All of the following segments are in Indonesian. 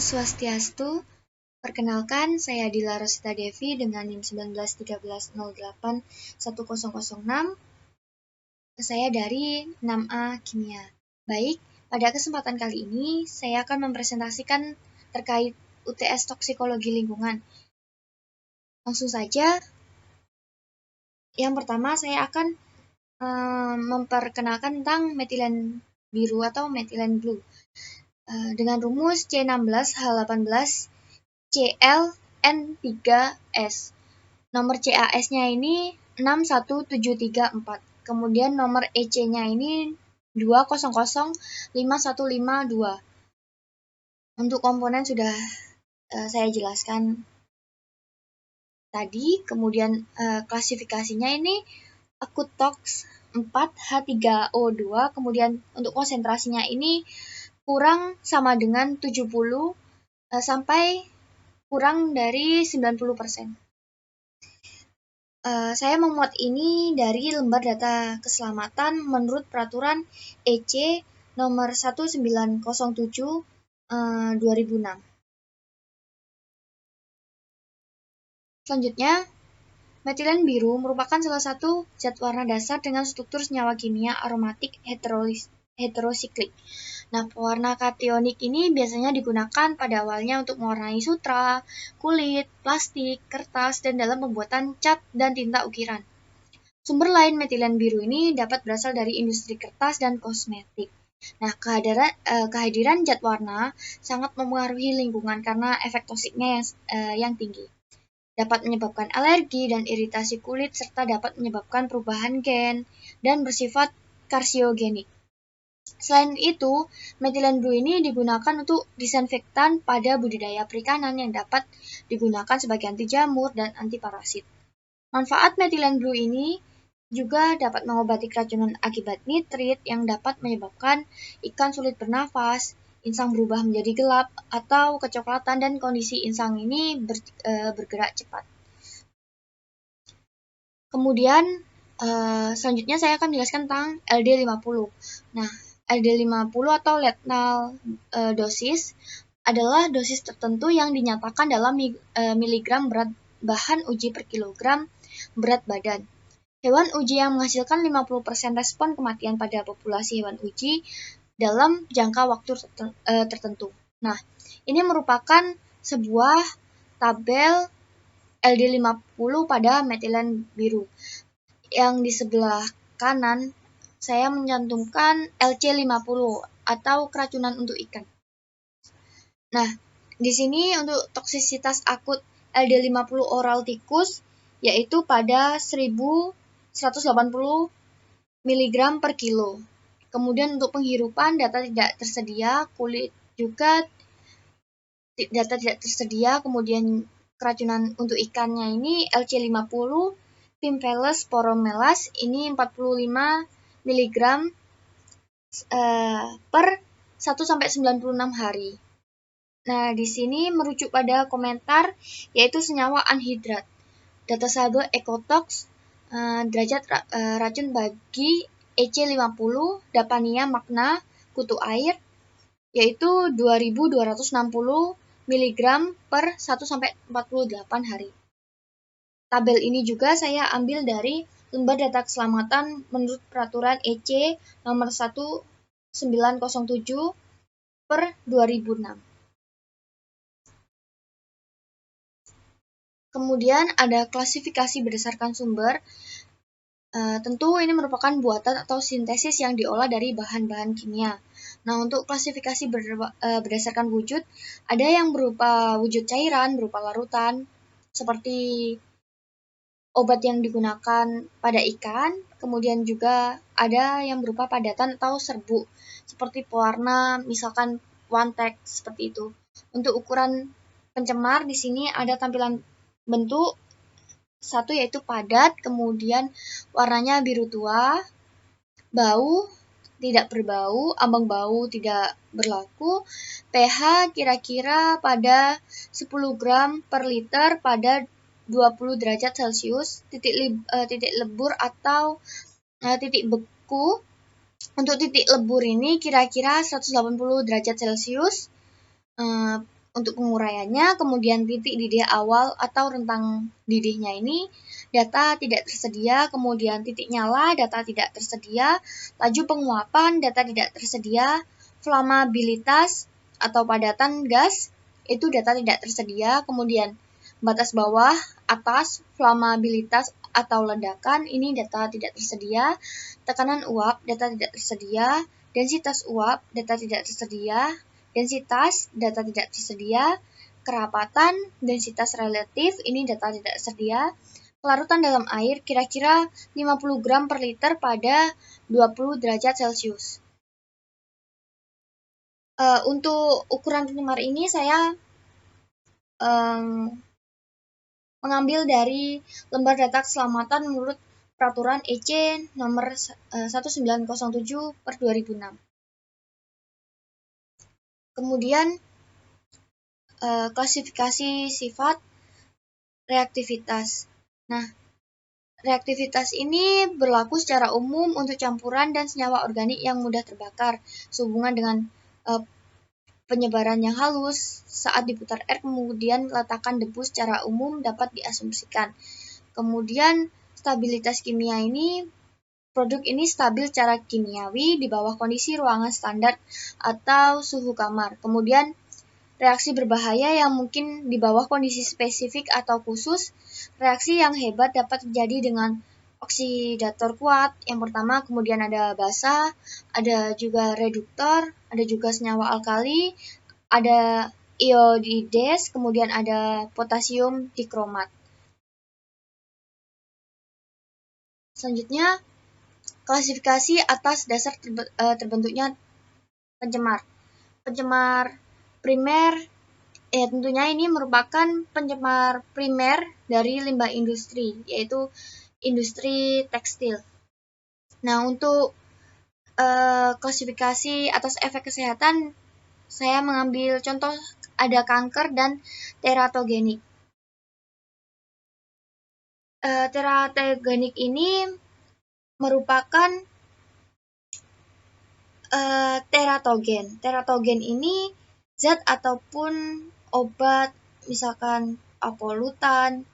Swastiastu. Perkenalkan, saya Dila Rosita Devi dengan NIM 1913081006. Saya dari 6A Kimia. Baik, pada kesempatan kali ini saya akan mempresentasikan terkait UTS Toksikologi Lingkungan. Langsung saja, yang pertama saya akan memperkenalkan tentang metilen biru atau metilen blue. Dengan rumus C16H18 ClN3S. Nomor CAS-nya ini 61734. Kemudian nomor EC-nya ini 2005152. Untuk komponen sudah saya jelaskan tadi. Kemudian klasifikasinya ini akut tox 4H3O2. Kemudian untuk konsentrasinya ini kurang sama dengan 70 sampai kurang dari 90%. Saya memuat ini dari lembar data keselamatan menurut peraturan EC nomor 1907 2006. Selanjutnya, metilen biru merupakan salah satu zat warna dasar dengan struktur senyawa kimia aromatik heterosiklik. Nah, pewarna kationik ini biasanya digunakan pada awalnya untuk mewarnai sutra, kulit, plastik, kertas, dan dalam pembuatan cat dan tinta ukiran. Sumber lain metilen biru ini dapat berasal dari industri kertas dan kosmetik. Nah, kehadiran zat warna sangat mempengaruhi lingkungan karena efek toksiknya yang tinggi. Dapat menyebabkan alergi dan iritasi kulit serta dapat menyebabkan perubahan gen dan bersifat karsiogenik. Selain itu, metilen blue ini digunakan untuk disinfektan pada budidaya perikanan yang dapat digunakan sebagai anti jamur dan anti parasit. Manfaat metilen blue ini juga dapat mengobati keracunan akibat nitrit yang dapat menyebabkan ikan sulit bernafas, insang berubah menjadi gelap atau kecoklatan, dan kondisi insang ini bergerak cepat. Kemudian selanjutnya saya akan menjelaskan tentang LD50. Nah, LD50 atau lethal dosis adalah dosis tertentu yang dinyatakan dalam miligram berat bahan uji per kilogram berat badan. Hewan uji yang menghasilkan 50% respon kematian pada populasi hewan uji dalam jangka waktu tertentu. Nah, ini merupakan sebuah tabel LD50 pada metilen biru. Yang di sebelah kanan saya mencantumkan LC50 atau keracunan untuk ikan. Nah, di sini untuk toksisitas akut LD50 oral tikus yaitu pada 1180 mg per kilo. Kemudian untuk penghirupan data tidak tersedia, kulit juga data tidak tersedia, kemudian keracunan untuk ikannya ini LC50 Pimpellus poromelas ini 45 mg per 1-96 hari. Nah, di sini merujuk pada komentar yaitu senyawa anhidrat. Data saldo Ecotox derajat racun bagi EC50 Dapania magna kutu air yaitu 2260 mg per 1-48 hari. Tabel ini juga saya ambil dari lembar data keselamatan menurut peraturan EC nomor 1907 per 2006. Kemudian ada klasifikasi berdasarkan sumber. Tentu ini merupakan buatan atau sintesis yang diolah dari bahan-bahan kimia. Nah, untuk klasifikasi berdasarkan wujud, ada yang berupa wujud cairan, berupa larutan, seperti obat yang digunakan pada ikan, kemudian juga ada yang berupa padatan atau serbuk, seperti pewarna, misalkan one-text, seperti itu. Untuk ukuran pencemar, di sini ada tampilan bentuk, satu yaitu padat, kemudian warnanya biru tua, bau, tidak berbau, ambang bau tidak berlaku, pH kira-kira pada 10 gram per liter pada 20 derajat Celcius, titik lebur atau titik beku. Untuk titik lebur ini kira-kira 180 derajat Celcius, untuk penguraiannya, kemudian titik didih awal atau rentang didihnya ini data tidak tersedia, kemudian titik nyala data tidak tersedia, laju penguapan data tidak tersedia, flammabilitas atau padatan gas itu data tidak tersedia, kemudian batas bawah, atas, flammabilitas atau ledakan ini data tidak tersedia, tekanan uap data tidak tersedia, densitas uap data tidak tersedia, densitas data tidak tersedia, kerapatan, densitas relatif ini data tidak tersedia, kelarutan dalam air kira-kira 50 gram per liter pada 20 derajat Celcius. Untuk ukuran penyemar ini saya mengambil dari lembar data keselamatan menurut peraturan EC nomor 1907/2006. Kemudian klasifikasi sifat reaktivitas. Nah, reaktivitas ini berlaku secara umum untuk campuran dan senyawa organik yang mudah terbakar sehubungan dengan penyebaran yang halus saat diputar air, kemudian letakkan debu secara umum dapat diasumsikan. Kemudian stabilitas kimia ini, produk ini stabil secara kimiawi di bawah kondisi ruangan standar atau suhu kamar. Kemudian reaksi berbahaya yang mungkin di bawah kondisi spesifik atau khusus. Reaksi yang hebat dapat terjadi dengan oksidator kuat. Yang pertama, kemudian ada basa, ada juga reduktor, ada juga senyawa alkali, ada iodides, kemudian ada potasium dikromat. Selanjutnya, klasifikasi atas dasar terbentuknya pencemar. Pencemar primer, tentunya ini merupakan pencemar primer dari limbah industri, yaitu industri tekstil. Nah, untuk klasifikasi atas efek kesehatan, saya mengambil contoh ada kanker dan teratogenik. Teratogenik ini merupakan teratogen. Teratogen ini zat ataupun obat, misalkan polutan,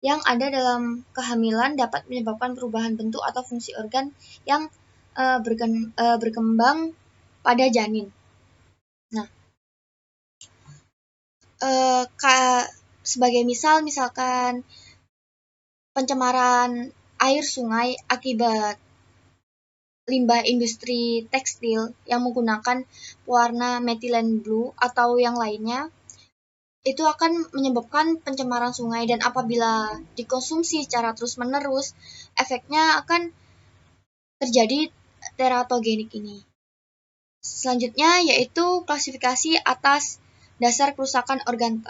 yang ada dalam kehamilan dapat menyebabkan perubahan bentuk atau fungsi organ yang berkembang pada janin. Nah, sebagai misalkan pencemaran air sungai akibat limbah industri tekstil yang menggunakan warna methylene blue atau yang lainnya, itu akan menyebabkan pencemaran sungai, dan apabila dikonsumsi secara terus-menerus, efeknya akan terjadi teratogenik ini. Selanjutnya yaitu klasifikasi atas dasar kerusakan organ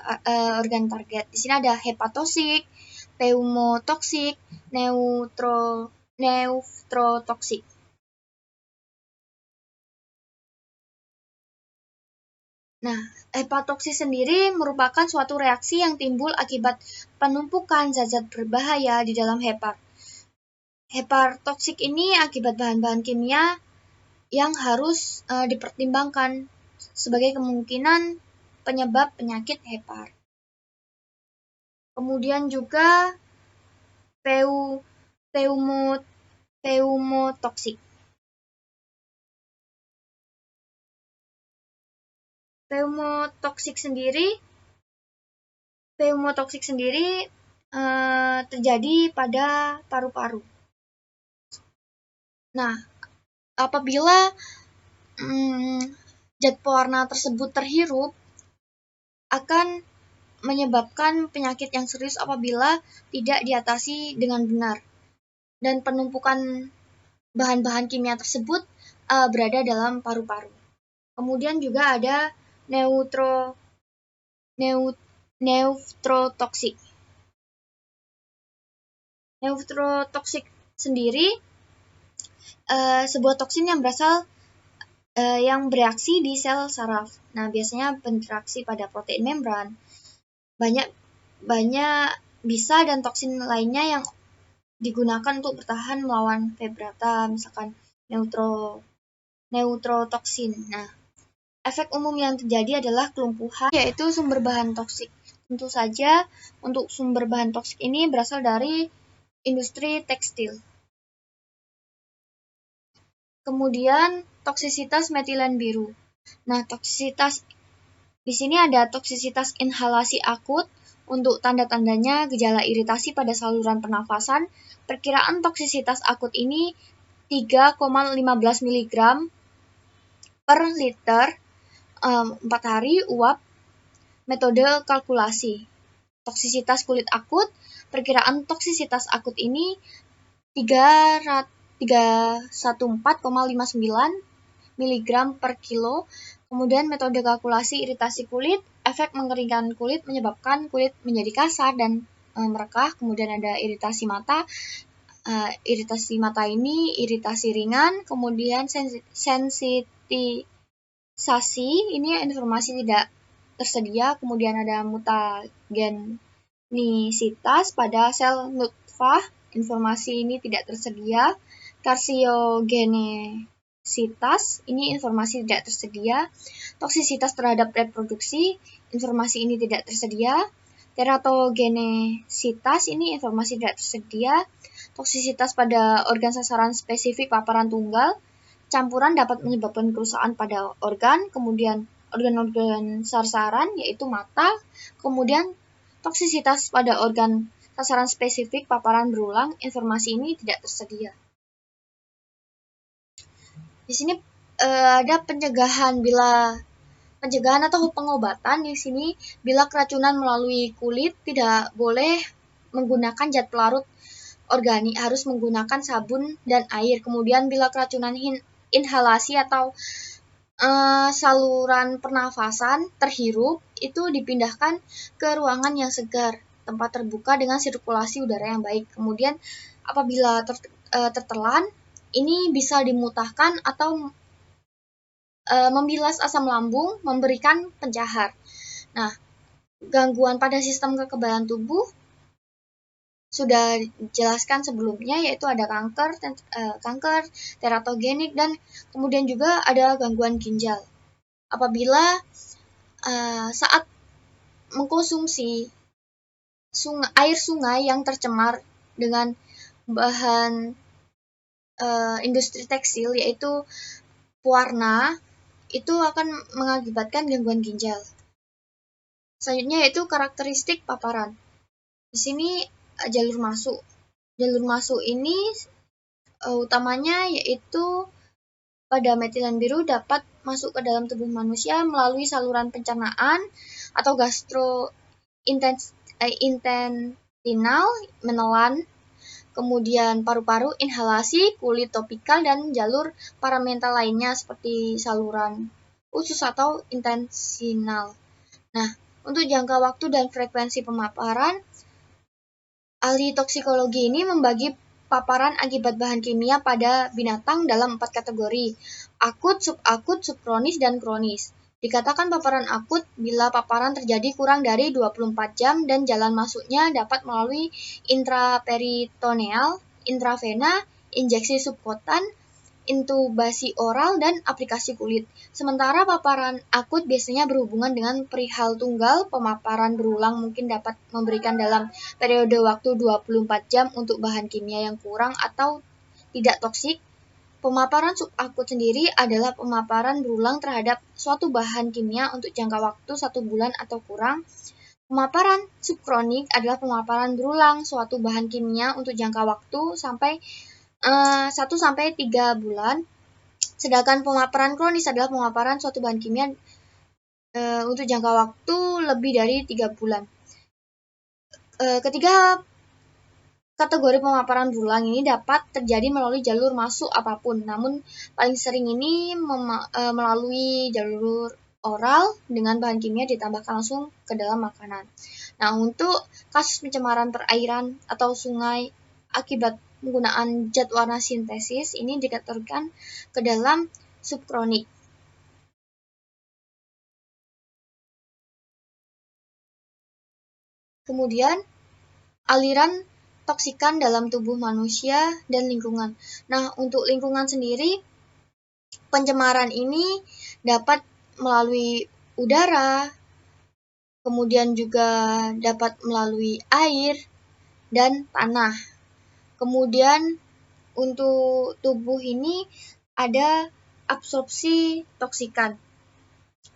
target. Di sini ada hepatotoksik, pneumotoksik, nefrotoksik. Nah, hepatotoksik sendiri merupakan suatu reaksi yang timbul akibat penumpukan zat-zat berbahaya di dalam hepar. Hepatotoksik ini akibat bahan-bahan kimia yang harus dipertimbangkan sebagai kemungkinan penyebab penyakit hepar. Kemudian juga pneumotoksik. Pneumotoksik sendiri terjadi pada paru-paru. Nah, apabila zat pewarna tersebut terhirup, akan menyebabkan penyakit yang serius apabila tidak diatasi dengan benar, dan penumpukan bahan-bahan kimia tersebut berada dalam paru-paru. Kemudian juga ada nefrotoksik. Nefrotoksik sendiri sebuah toksin yang berasal yang bereaksi di sel saraf. Nah, biasanya berinteraksi pada protein membran. Banyak bisa dan toksin lainnya yang digunakan untuk bertahan melawan febrata, misalkan neutrotoksin. Nah, Efek umum yang terjadi adalah kelumpuhan, yaitu sumber bahan toksik. Tentu saja, untuk sumber bahan toksik ini berasal dari industri tekstil. Kemudian, toksisitas metilen biru. Nah, toksisitas di sini ada toksisitas inhalasi akut. Untuk tanda-tandanya gejala iritasi pada saluran pernafasan. Perkiraan toksisitas akut ini 3,15 mg per liter 4 hari uap. Metode kalkulasi. Toksisitas kulit akut, perkiraan toksisitas akut ini 314,59 mg per kilo. Kemudian metode kalkulasi iritasi kulit, efek mengeringkan kulit menyebabkan kulit menjadi kasar dan merekah. Kemudian ada iritasi mata. Iritasi mata ini iritasi ringan. Kemudian sensitisasi, ini informasi tidak tersedia. Kemudian ada mutagenisitas pada sel nutfah, informasi ini tidak tersedia. Karsiogenesitas, ini informasi tidak tersedia. Toksisitas terhadap reproduksi, informasi ini tidak tersedia. Teratogenesitas, ini informasi tidak tersedia. Toksisitas pada organ sasaran spesifik paparan tunggal, campuran dapat menyebabkan kerusakan pada organ. Kemudian organ-organ sasaran, yaitu mata. Kemudian toksisitas pada organ sasaran spesifik paparan berulang, informasi ini tidak tersedia. Di sini ada pencegahan atau pengobatan. Di sini bila keracunan melalui kulit tidak boleh menggunakan zat pelarut organik, harus menggunakan sabun dan air. Kemudian bila keracunan inhalasi atau saluran pernafasan terhirup, itu dipindahkan ke ruangan yang segar, tempat terbuka dengan sirkulasi udara yang baik. Kemudian apabila tertelan, ini bisa dimutahkan atau membilas asam lambung, memberikan pencahar. Nah, gangguan pada sistem kekebalan tubuh sudah dijelaskan sebelumnya, yaitu ada kanker, teratogenik, dan kemudian juga ada gangguan ginjal. Apabila saat mengkonsumsi air sungai yang tercemar dengan bahan industri tekstil, yaitu pewarna, itu akan mengakibatkan gangguan ginjal. Selanjutnya yaitu karakteristik paparan. Di sini jalur masuk. Jalur masuk ini utamanya yaitu pada metilen biru dapat masuk ke dalam tubuh manusia melalui saluran pencernaan atau gastrointestinal, menelan, kemudian paru-paru, inhalasi, kulit topikal, dan jalur paramental lainnya seperti saluran usus atau intestinal. Nah, untuk jangka waktu dan frekuensi pemaparan, ahli toksikologi ini membagi paparan akibat bahan kimia pada binatang dalam 4 kategori: akut, subakut, subkronis, dan kronis. Dikatakan paparan akut bila paparan terjadi kurang dari 24 jam dan jalan masuknya dapat melalui intraperitoneal, intravena, injeksi subkutan, intubasi oral, dan aplikasi kulit. Sementara paparan akut biasanya berhubungan dengan perihal tunggal. Pemaparan berulang mungkin dapat memberikan dalam periode waktu 24 jam untuk bahan kimia yang kurang atau tidak toksik. Pemaparan subakut sendiri adalah pemaparan berulang terhadap suatu bahan kimia untuk jangka waktu 1 bulan atau kurang. Pemaparan subkronik adalah pemaparan berulang suatu bahan kimia untuk jangka waktu 1-3 bulan. Sedangkan pemaparan kronis adalah pemaparan suatu bahan kimia untuk jangka waktu lebih dari 3 bulan. Ketiga kategori pemaparan berulang ini dapat terjadi melalui jalur masuk apapun, namun paling sering ini melalui jalur oral dengan bahan kimia ditambahkan langsung ke dalam makanan. Nah, untuk kasus pencemaran perairan atau sungai akibat penggunaan zat warna sintesis ini dikategorikan ke dalam subkronik. Kemudian aliran toksikan dalam tubuh manusia dan lingkungan. Nah, untuk lingkungan sendiri, pencemaran ini dapat melalui udara, kemudian juga dapat melalui air dan tanah. Kemudian untuk tubuh ini ada absorpsi toksikan.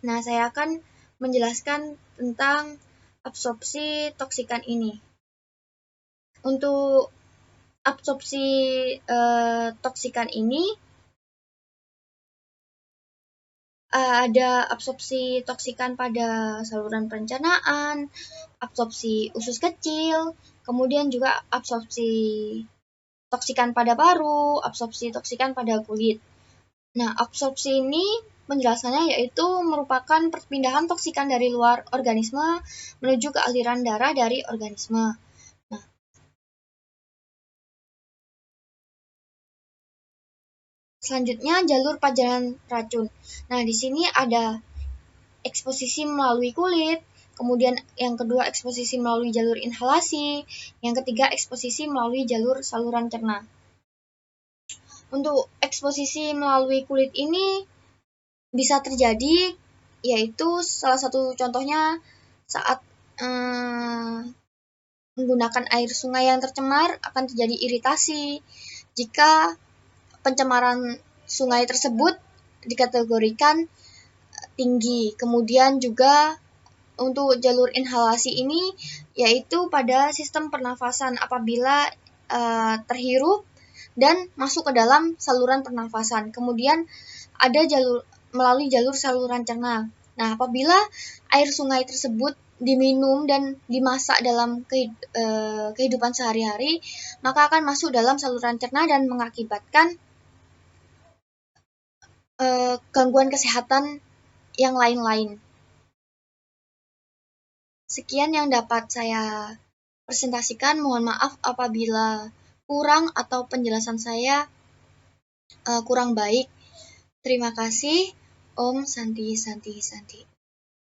Nah, saya akan menjelaskan tentang absorpsi toksikan ini. Untuk absorpsi toksikan ini ada absorpsi toksikan pada saluran pencernaan, absorpsi usus kecil, kemudian juga absorpsi toksikan pada paru, absorpsi toksikan pada kulit. Nah, absorpsi ini penjelasannya yaitu merupakan perpindahan toksikan dari luar organisme menuju ke aliran darah dari organisme. Nah, selanjutnya jalur pajanan racun. Nah, di sini ada eksposisi melalui kulit, kemudian yang kedua eksposisi melalui jalur inhalasi, yang ketiga eksposisi melalui jalur saluran cerna. Untuk eksposisi melalui kulit ini bisa terjadi, yaitu salah satu contohnya saat menggunakan air sungai yang tercemar akan terjadi iritasi jika pencemaran sungai tersebut dikategorikan tinggi. Kemudian juga untuk jalur inhalasi ini yaitu pada sistem pernafasan apabila terhirup dan masuk ke dalam saluran pernafasan. Kemudian ada melalui jalur saluran cerna. Nah, apabila air sungai tersebut diminum dan dimasak dalam kehidupan sehari-hari, maka akan masuk dalam saluran cerna dan mengakibatkan gangguan kesehatan yang lain-lain. Sekian yang dapat saya presentasikan. Mohon maaf apabila kurang atau penjelasan saya kurang baik. Terima kasih. Om Santi Santi Santi.